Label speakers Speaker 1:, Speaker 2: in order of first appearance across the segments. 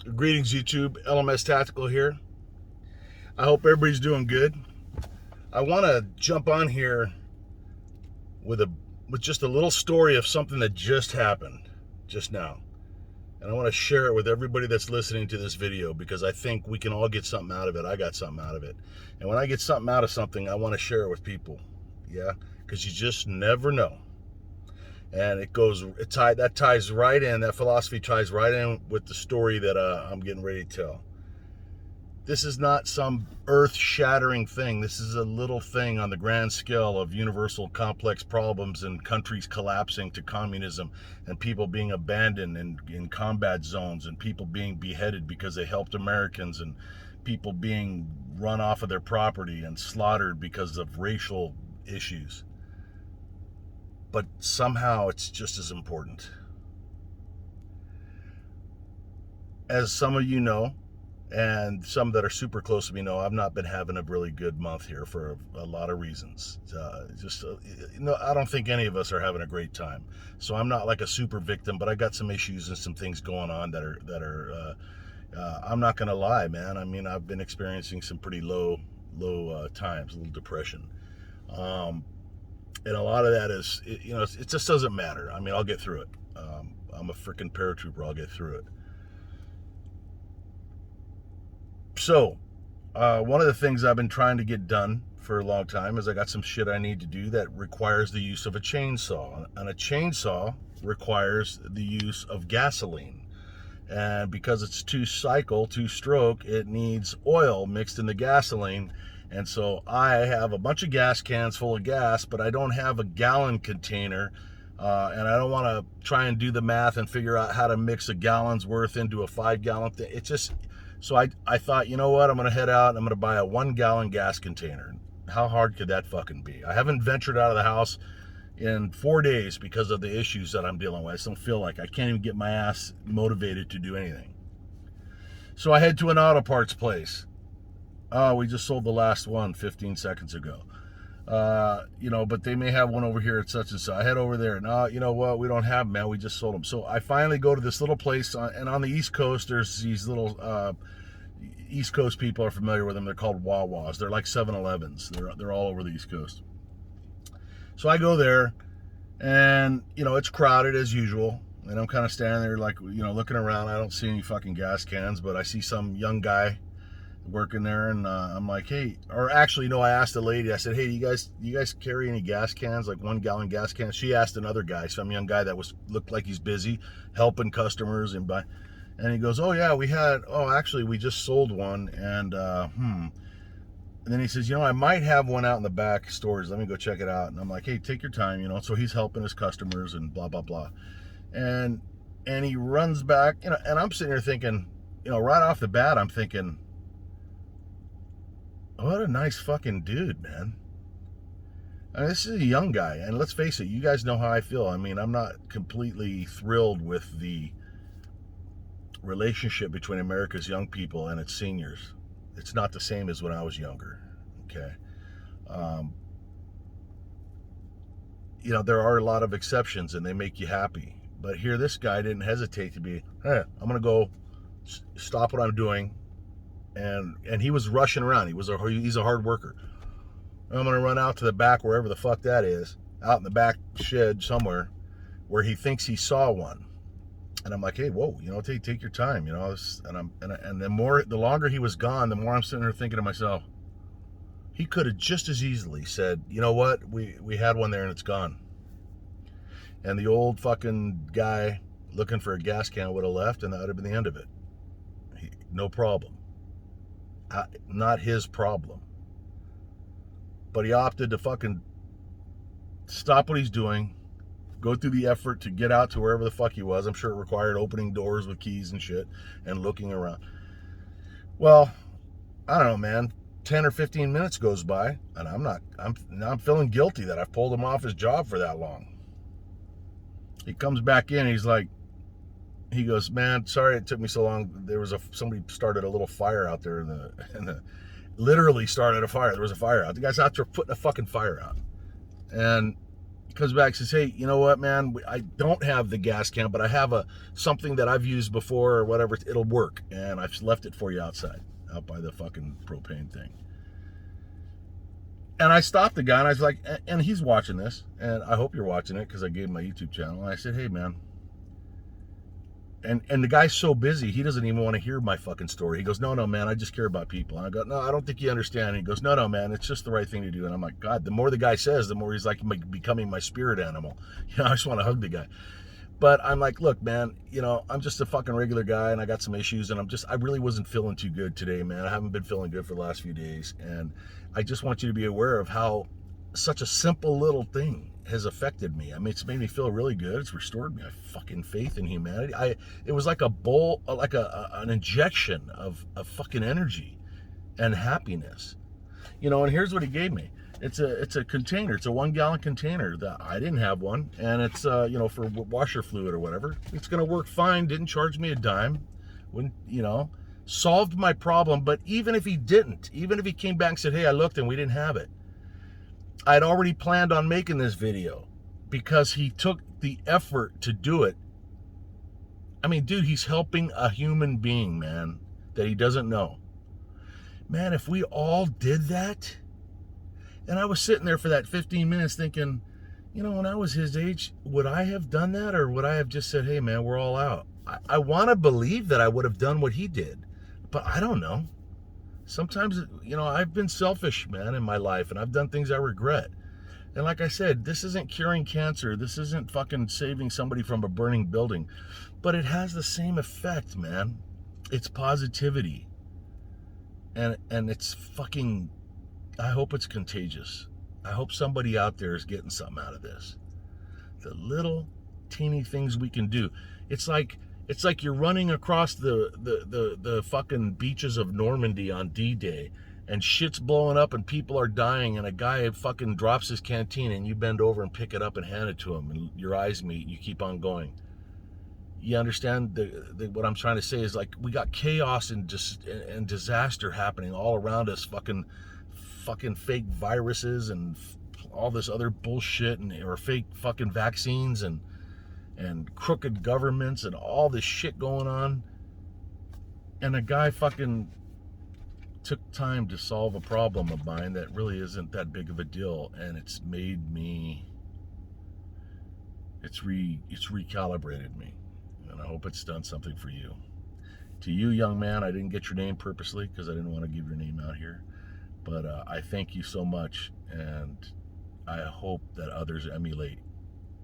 Speaker 1: Greetings, YouTube. LMS Tactical here. I hope everybody's doing good. I want to jump on here with just a little story of something that just happened just now. And I want to share it with everybody that's listening to this video because I think we can all get something out of it. I got something out of it. And when I get something out of something, I want to share it with people. Yeah? Because you just never know. And that ties right in, that philosophy ties right in with the story that I'm getting ready to tell. This is not some earth-shattering thing. This is a little thing on the grand scale of universal complex problems and countries collapsing to communism and people being abandoned in combat zones and people being beheaded because they helped Americans and people being run off of their property and slaughtered because of racial issues. But somehow it's just as important. As some of you know, and some that are super close to me know, I've not been having a really good month here for a lot of reasons. I don't think any of us are having a great time. So I'm not like a super victim, but I got some issues and some things going on that are. I'm not gonna lie, man. I mean, I've been experiencing some pretty low times, a little depression, and a lot of that is, it just doesn't matter. I mean, I'll get through it. I'm a freaking paratrooper. I'll get through it. So, one of the things I've been trying to get done for a long time is I got some shit I need to do that requires the use of a chainsaw. And a chainsaw requires the use of gasoline. And because it's two stroke, it needs oil mixed in the gasoline. And so I have a bunch of gas cans full of gas, but I don't have a gallon container. And I don't want to try and do the math and figure out how to mix a gallon's worth into a 5-gallon thing. It's just, so I thought, you know what? I'm going to head out and I'm going to buy a 1-gallon gas container. How hard could that fucking be? I haven't ventured out of the house in 4 days because of the issues that I'm dealing with. I just don't feel like I can't even get my ass motivated to do anything. So I head to an auto parts place. Oh, we just sold the last one 15 seconds ago. But they may have one over here at such and such. I head over there. No, you know what? We don't have them, man. We just sold them. So I finally go to this little place, and on the East Coast, there's these little East Coast people are familiar with them. They're called Wawas. They're like 7-Elevens. They're all over the East Coast. So I go there, and it's crowded as usual. And I'm kind of standing there, like, looking around. I don't see any fucking gas cans, but I see some young guy working there, and I'm like, hey, or actually, no, I asked the lady. I said, hey, do you guys carry any gas cans, like 1-gallon gas cans? She asked another guy, some young guy that looked like he's busy helping customers and he goes, oh yeah, actually we just sold one, and and then he says, I might have one out in the back storage. Let me go check it out. And I'm like, hey, take your time, So he's helping his customers and blah blah blah, and he runs back, and I'm sitting here thinking, right off the bat, I'm thinking, what a nice fucking dude, man. I mean, this is a young guy, and let's face it, you guys know how I feel. I mean, I'm not completely thrilled with the relationship between America's young people and its seniors. It's not the same as when I was younger, okay? There are a lot of exceptions, and they make you happy. But here, this guy didn't hesitate to be, hey, I'm going to go stop what I'm doing. And he was rushing around. He's a hard worker. I'm going to run out to the back, wherever the fuck that is, out in the back shed somewhere, where he thinks he saw one. And I'm like, hey, whoa, take your time, and the longer he was gone, the more I'm sitting there thinking to myself, he could have just as easily said, you know what, we had one there and it's gone. And the old fucking guy looking for a gas can would have left, and that would have been the end of it. No problem. Not his problem. But he opted to fucking stop what he's doing, go through the effort to get out to wherever the fuck he was. I'm sure it required opening doors with keys and shit and looking around. Well, I don't know, man. 10 or 15 minutes goes by, and I'm feeling guilty that I've pulled him off his job for that long. He comes back in, he goes, man, sorry it took me so long. Somebody started a little fire out there literally started a fire. There was a fire out. The guy's out there putting a fucking fire out. And comes back and says, hey, you know what, man, I don't have the gas can, but I have something that I've used before or whatever. It'll work, and I've left it for you outside, out by the fucking propane thing. And I stopped the guy, and I was like, and he's watching this, and I hope you're watching it because I gave him my YouTube channel. And I said, hey, man. And the guy's so busy, he doesn't even want to hear my fucking story. He goes, no, man, I just care about people. And I go, no, I don't think you understand. And he goes, no, man, it's just the right thing to do. And I'm like, God, the more the guy says, the more he's like becoming my spirit animal. I just want to hug the guy. But I'm like, look, man, I'm just a fucking regular guy, and I got some issues, and I really wasn't feeling too good today, man. I haven't been feeling good for the last few days, and I just want you to be aware of how such a simple little thing has affected me. I mean, it's made me feel really good. It's restored me. I fucking faith in humanity. It was like a bowl, like an injection of fucking energy and happiness. And here's what he gave me. It's a container. It's a 1 gallon container that I didn't have one, and it's for washer fluid or whatever. It's gonna work fine. Didn't charge me a dime. Wouldn't solved my problem. But even if he didn't, even if he came back and said, hey, I looked and we didn't have it, I'd already planned on making this video because he took the effort to do it. I mean, dude, he's helping a human being, man, that he doesn't know. Man, if we all did that, and I was sitting there for that 15 minutes thinking, when I was his age, would I have done that, or would I have just said, hey, man, we're all out? I want to believe that I would have done what he did, but I don't know. Sometimes, I've been selfish, man, in my life, and I've done things I regret. And like I said, this isn't curing cancer. This isn't fucking saving somebody from a burning building. But it has the same effect, man. It's positivity. And it's fucking, I hope it's contagious. I hope somebody out there is getting something out of this. The little teeny things we can do. It's like you're running across the fucking beaches of Normandy on D-Day, and shit's blowing up and people are dying, and a guy fucking drops his canteen and you bend over and pick it up and hand it to him, and your eyes meet and you keep on going. You understand what I'm trying to say is, like, we got chaos and disaster happening all around us, fucking fake viruses and all this other bullshit, or fake fucking vaccines and crooked governments and all this shit going on. And a guy fucking took time to solve a problem of mine that really isn't that big of a deal, and it's made me, it's recalibrated me, and I hope it's done something for you. To you, young man, I didn't get your name purposely because I didn't want to give your name out here, but I thank you so much, and I hope that others emulate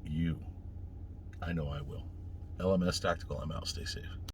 Speaker 1: you. I know I will. LMS Tactical, I'm out. Stay safe.